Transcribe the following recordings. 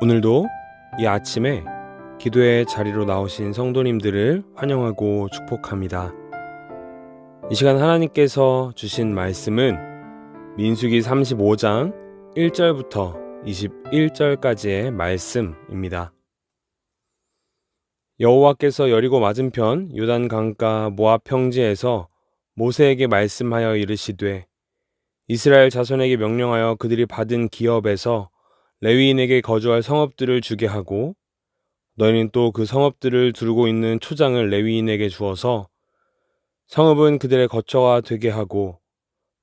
오늘도 이 아침에 기도의 자리로 나오신 성도님들을 환영하고 축복합니다. 이 시간 하나님께서 주신 말씀은 민수기 35장 1절부터 21절까지의 말씀입니다. 여호와께서 여리고 맞은편 요단 강가 모압 평지에서 모세에게 말씀하여 이르시되 이스라엘 자손에게 명령하여 그들이 받은 기업에서 레위인에게 거주할 성읍들을 주게 하고 너희는 또 그 성읍들을 두르고 있는 초장을 레위인에게 주어서 성읍은 그들의 거처가 되게 하고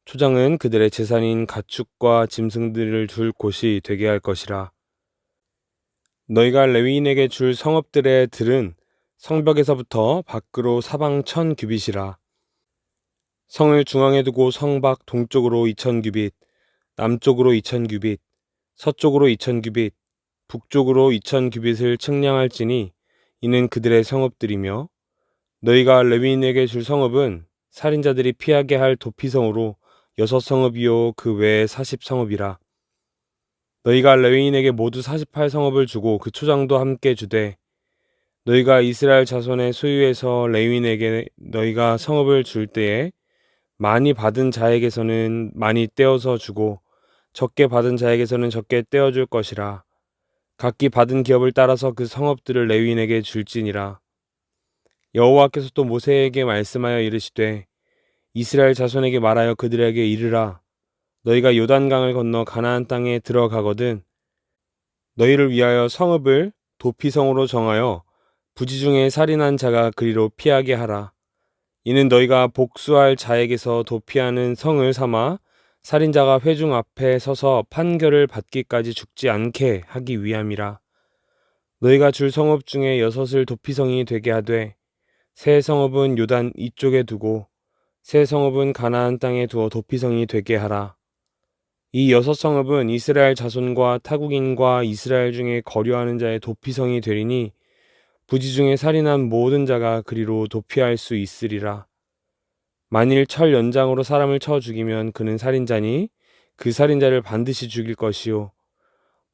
초장은 그들의 재산인 가축과 짐승들을 둘 곳이 되게 할 것이라. 너희가 레위인에게 줄 성읍들의 들은 성벽에서부터 밖으로 사방 1000규빗이라. 성을 중앙에 두고 성 밖 동쪽으로 2000규빗, 남쪽으로 2000규빗, 서쪽으로 2000규빗, 북쪽으로 2000규빗을 측량할지니 이는 그들의 성읍들이며 너희가 레위인에게 줄 성읍은 살인자들이 피하게 할 도피성으로 6성읍이요 그 외에 40성읍이라. 너희가 레위인에게 모두 48성읍을 주고 그 초장도 함께 주되 너희가 이스라엘 자손의 소유에서 레위인에게 너희가 성읍을 줄 때에 많이 받은 자에게서는 많이 떼어서 주고 적게 받은 자에게서는 적게 떼어줄 것이라. 각기 받은 기업을 따라서 그 성읍들을 레위인에게 줄지니라. 여호와께서 또 모세에게 말씀하여 이르시되 이스라엘 자손에게 말하여 그들에게 이르라. 너희가 요단강을 건너 가나안 땅에 들어가거든 너희를 위하여 성읍을 도피성으로 정하여 부지 중에 살인한 자가 그리로 피하게 하라. 이는 너희가 복수할 자에게서 도피하는 성을 삼아 살인자가 회중 앞에 서서 판결을 받기까지 죽지 않게 하기 위함이라. 너희가 줄 성읍 중에 6을 도피성이 되게 하되 세 성읍은 요단 이쪽에 두고 세 성읍은 가나안 땅에 두어 도피성이 되게 하라. 이 6성읍은 이스라엘 자손과 타국인과 이스라엘 중에 거류하는 자의 도피성이 되리니 부지 중에 살인한 모든 자가 그리로 도피할 수 있으리라. 만일 철 연장으로 사람을 쳐 죽이면 그는 살인자니 그 살인자를 반드시 죽일 것이요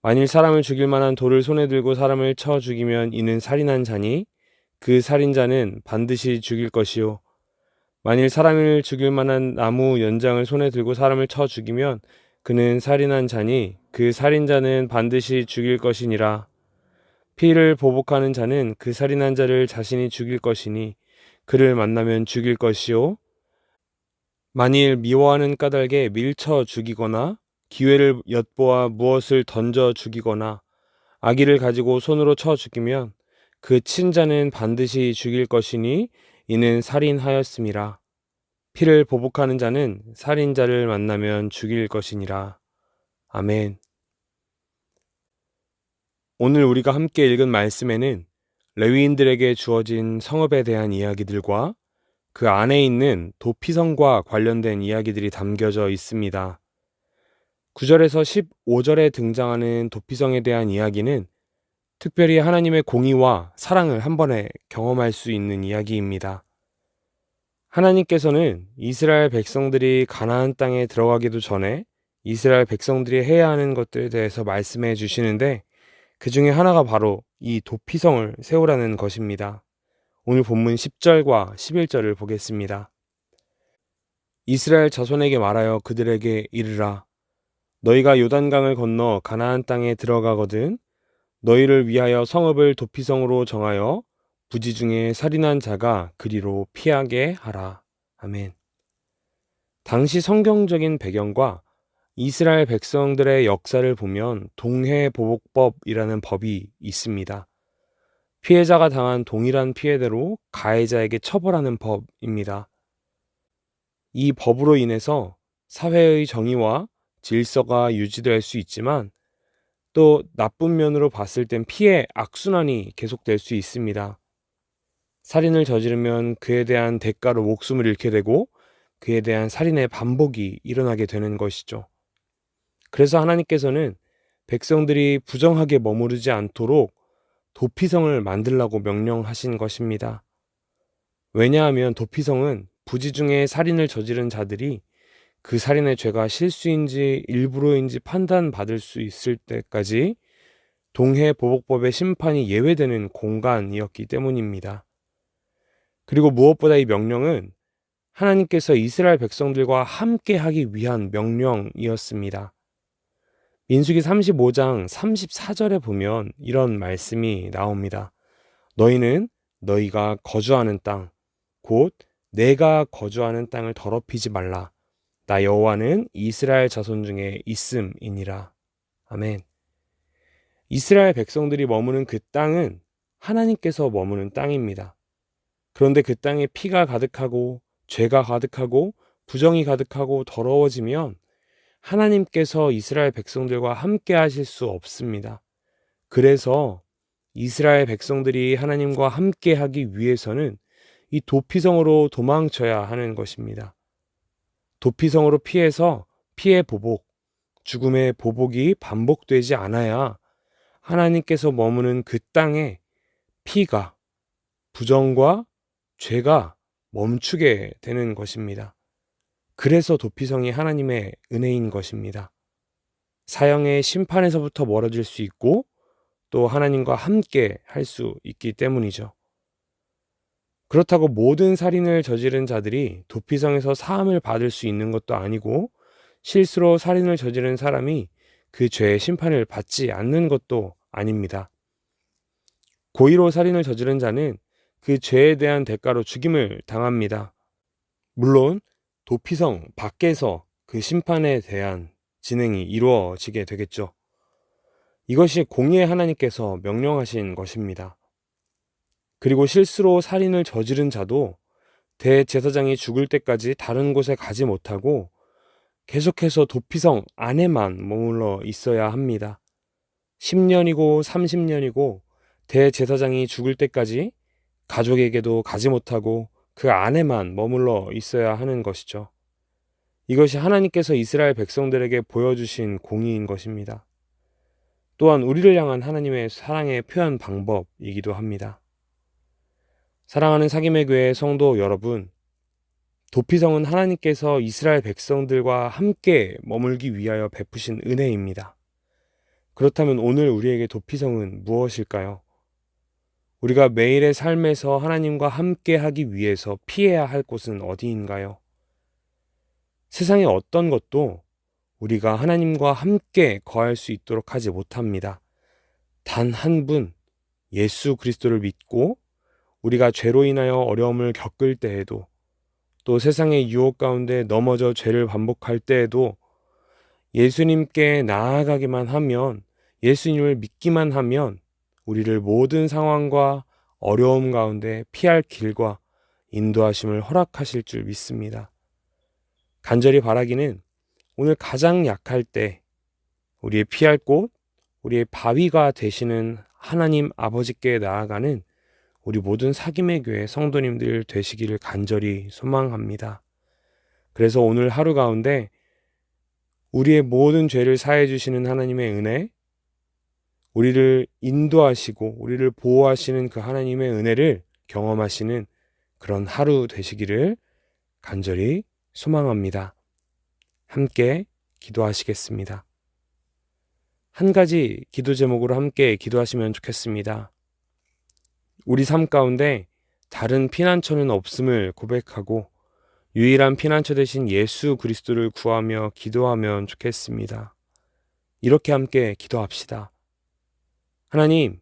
만일 사람을 죽일 만한 돌을 손에 들고 사람을 쳐 죽이면 이는 살인한 자니 그 살인자는 반드시 죽일 것이요 만일 사람을 죽일 만한 나무 연장을 손에 들고 사람을 쳐 죽이면 그는 살인한 자니 그 살인자는 반드시 죽일 것이니라. 피를 보복하는 자는 그 살인한 자를 자신이 죽일 것이니 그를 만나면 죽일 것이요 만일 미워하는 까닭에 밀쳐 죽이거나 기회를 엿보아 무엇을 던져 죽이거나 아기를 가지고 손으로 쳐 죽이면 그 친자는 반드시 죽일 것이니 이는 살인하였음이라. 피를 보복하는 자는 살인자를 만나면 죽일 것이니라. 아멘. 오늘 우리가 함께 읽은 말씀에는 레위인들에게 주어진 성읍에 대한 이야기들과 그 안에 있는 도피성과 관련된 이야기들이 담겨져 있습니다. 9절에서 15절에 등장하는 도피성에 대한 이야기는 특별히 하나님의 공의와 사랑을 한 번에 경험할 수 있는 이야기입니다. 하나님께서는 이스라엘 백성들이 가나안 땅에 들어가기도 전에 이스라엘 백성들이 해야 하는 것들에 대해서 말씀해 주시는데 그 중에 하나가 바로 이 도피성을 세우라는 것입니다. 오늘 본문 10절과 11절을 보겠습니다. 이스라엘 자손에게 말하여 그들에게 이르라. 너희가 요단강을 건너 가나안 땅에 들어가거든 너희를 위하여 성읍을 도피성으로 정하여 부지 중에 살인한 자가 그리로 피하게 하라. 아멘. 당시 성경적인 배경과 이스라엘 백성들의 역사를 보면 동해보복법이라는 법이 있습니다. 피해자가 당한 동일한 피해대로 가해자에게 처벌하는 법입니다. 이 법으로 인해서 사회의 정의와 질서가 유지될 수 있지만 또 나쁜 면으로 봤을 땐 피해 악순환이 계속될 수 있습니다. 살인을 저지르면 그에 대한 대가로 목숨을 잃게 되고 그에 대한 살인의 반복이 일어나게 되는 것이죠. 그래서 하나님께서는 백성들이 부정하게 머무르지 않도록 도피성을 만들라고 명령하신 것입니다. 왜냐하면 도피성은 부지 중에 살인을 저지른 자들이 그 살인의 죄가 실수인지 일부러인지 판단받을 수 있을 때까지 동해보복법의 심판이 예외되는 공간이었기 때문입니다. 그리고 무엇보다 이 명령은 하나님께서 이스라엘 백성들과 함께 하기 위한 명령이었습니다. 민수기 35장 34절에 보면 이런 말씀이 나옵니다. 너희는 너희가 거주하는 땅, 곧 내가 거주하는 땅을 더럽히지 말라. 나 여호와는 이스라엘 자손 중에 있음이니라. 아멘. 이스라엘 백성들이 머무는 그 땅은 하나님께서 머무는 땅입니다. 그런데 그 땅에 피가 가득하고 죄가 가득하고 부정이 가득하고 더러워지면 하나님께서 이스라엘 백성들과 함께 하실 수 없습니다. 그래서 이스라엘 백성들이 하나님과 함께 하기 위해서는 이 도피성으로 도망쳐야 하는 것입니다. 도피성으로 피해서 피해 보복, 죽음의 보복이 반복되지 않아야 하나님께서 머무는 그 땅에 피가, 부정과 죄가 멈추게 되는 것입니다. 그래서 도피성이 하나님의 은혜인 것입니다. 사형의 심판에서부터 멀어질 수 있고 또 하나님과 함께 할 수 있기 때문이죠. 그렇다고 모든 살인을 저지른 자들이 도피성에서 사함을 받을 수 있는 것도 아니고 실수로 살인을 저지른 사람이 그 죄의 심판을 받지 않는 것도 아닙니다. 고의로 살인을 저지른 자는 그 죄에 대한 대가로 죽임을 당합니다. 물론 도피성 밖에서 그 심판에 대한 진행이 이루어지게 되겠죠. 이것이 공의의 하나님께서 명령하신 것입니다. 그리고 실수로 살인을 저지른 자도 대제사장이 죽을 때까지 다른 곳에 가지 못하고 계속해서 도피성 안에만 머물러 있어야 합니다. 10년이고 30년이고 대제사장이 죽을 때까지 가족에게도 가지 못하고 그 안에만 머물러 있어야 하는 것이죠. 이것이 하나님께서 이스라엘 백성들에게 보여주신 공의인 것입니다. 또한 우리를 향한 하나님의 사랑의 표현 방법이기도 합니다. 사랑하는 사김의 교회 성도 여러분, 도피성은 하나님께서 이스라엘 백성들과 함께 머물기 위하여 베푸신 은혜입니다. 그렇다면 오늘 우리에게 도피성은 무엇일까요? 우리가 매일의 삶에서 하나님과 함께 하기 위해서 피해야 할 곳은 어디인가요? 세상의 어떤 것도 우리가 하나님과 함께 거할 수 있도록 하지 못합니다. 단 한 분, 예수 그리스도를 믿고 우리가 죄로 인하여 어려움을 겪을 때에도 또 세상의 유혹 가운데 넘어져 죄를 반복할 때에도 예수님께 나아가기만 하면, 예수님을 믿기만 하면 우리를 모든 상황과 어려움 가운데 피할 길과 인도하심을 허락하실 줄 믿습니다. 간절히 바라기는 오늘 가장 약할 때 우리의 피할 곳, 우리의 바위가 되시는 하나님 아버지께 나아가는 우리 모든 사김의 교회 성도님들 되시기를 간절히 소망합니다. 그래서 오늘 하루 가운데 우리의 모든 죄를 사해 주시는 하나님의 은혜, 우리를 인도하시고 우리를 보호하시는 그 하나님의 은혜를 경험하시는 그런 하루 되시기를 간절히 소망합니다. 함께 기도하시겠습니다. 한 가지 기도 제목으로 함께 기도하시면 좋겠습니다. 우리 삶 가운데 다른 피난처는 없음을 고백하고 유일한 피난처 되신 예수 그리스도를 구하며 기도하면 좋겠습니다. 이렇게 함께 기도합시다. 하나님,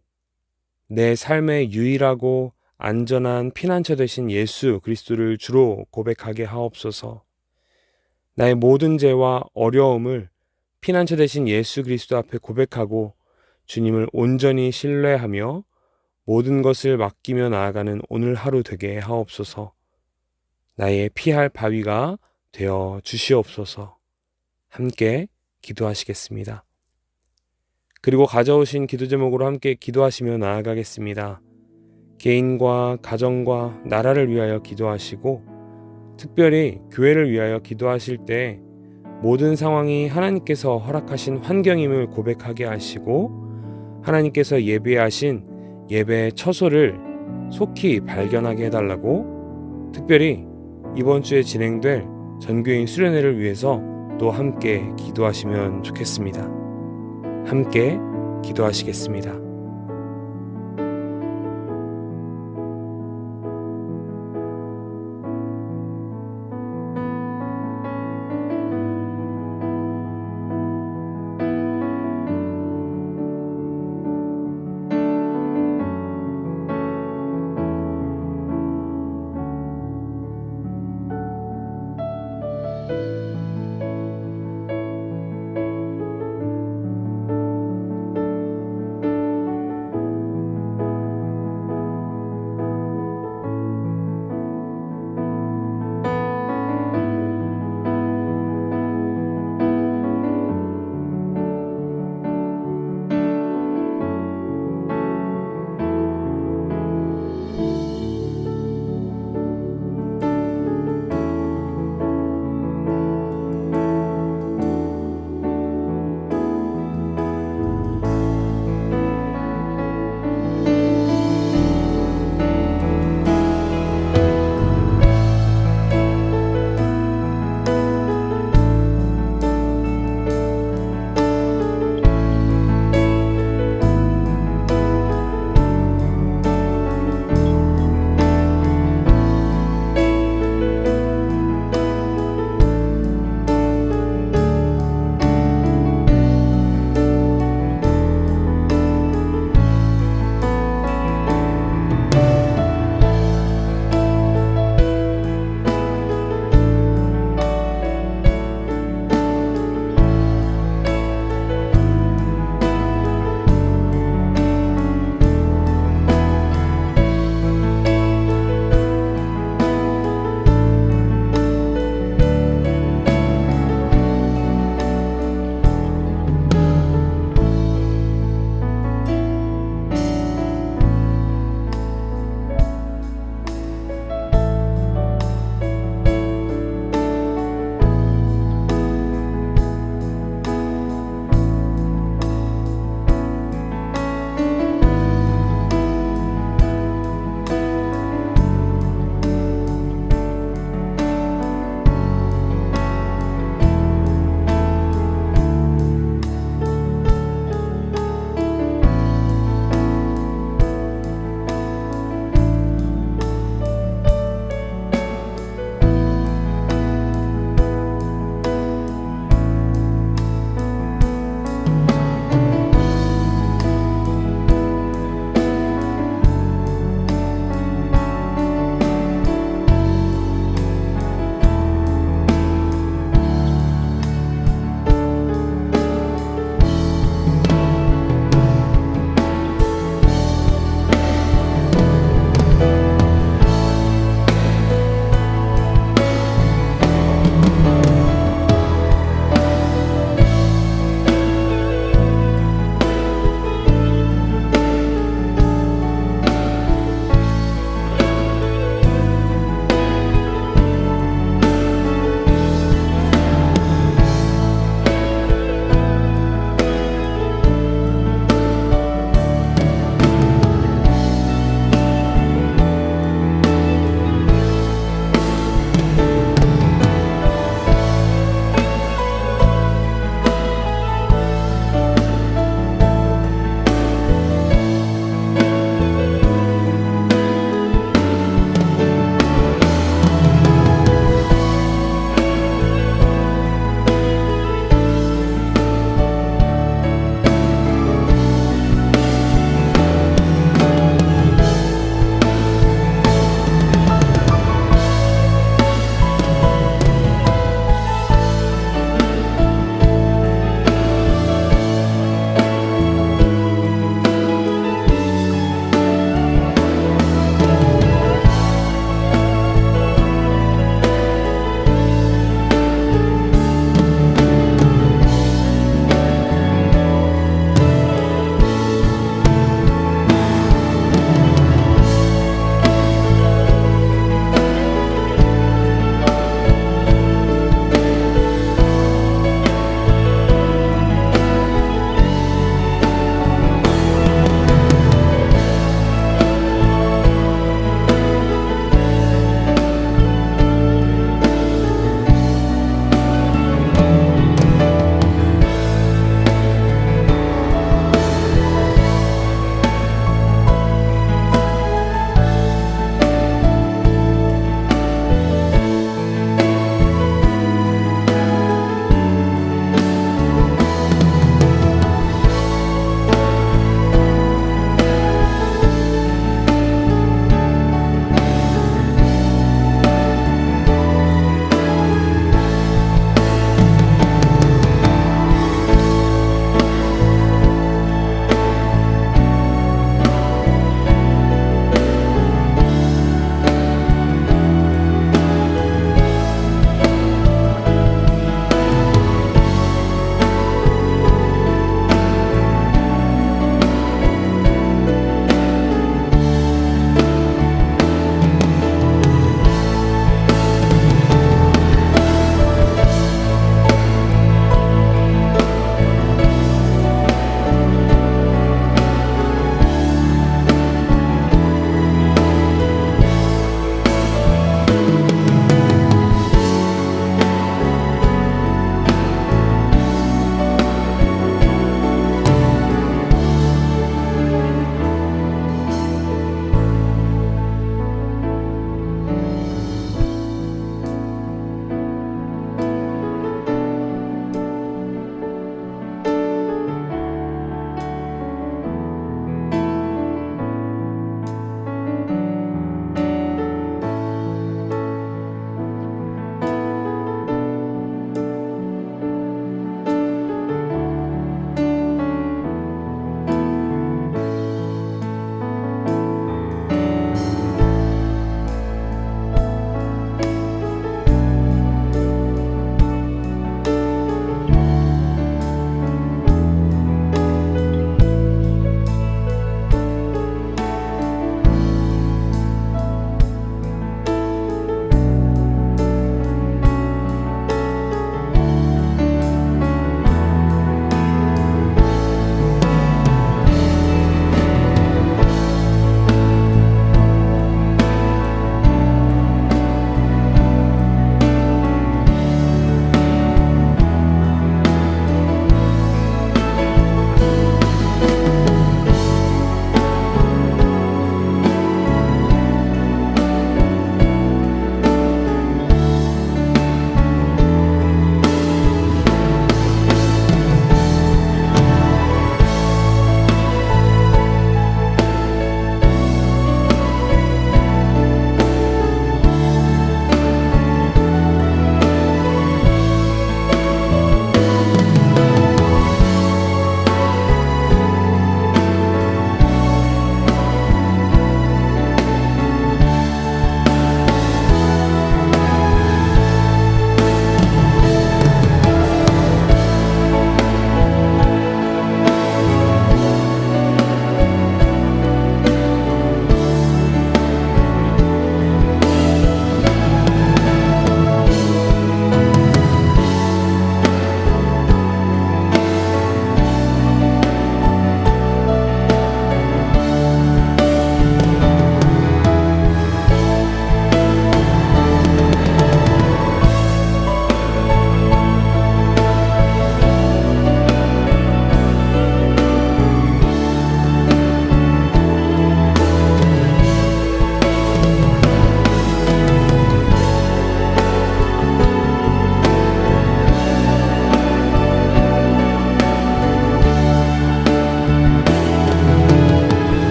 내 삶의 유일하고 안전한 피난처 되신 예수 그리스도를 주로 고백하게 하옵소서. 나의 모든 죄와 어려움을 피난처 되신 예수 그리스도 앞에 고백하고 주님을 온전히 신뢰하며 모든 것을 맡기며 나아가는 오늘 하루 되게 하옵소서. 나의 피할 바위가 되어 주시옵소서. 함께 기도하시겠습니다. 그리고 가져오신 기도 제목으로 함께 기도하시며 나아가겠습니다. 개인과 가정과 나라를 위하여 기도하시고 특별히 교회를 위하여 기도하실 때 모든 상황이 하나님께서 허락하신 환경임을 고백하게 하시고 하나님께서 예비하신 예배의 처소를 속히 발견하게 해달라고 특별히 이번 주에 진행될 전교인 수련회를 위해서 또 함께 기도하시면 좋겠습니다. 함께 기도하시겠습니다.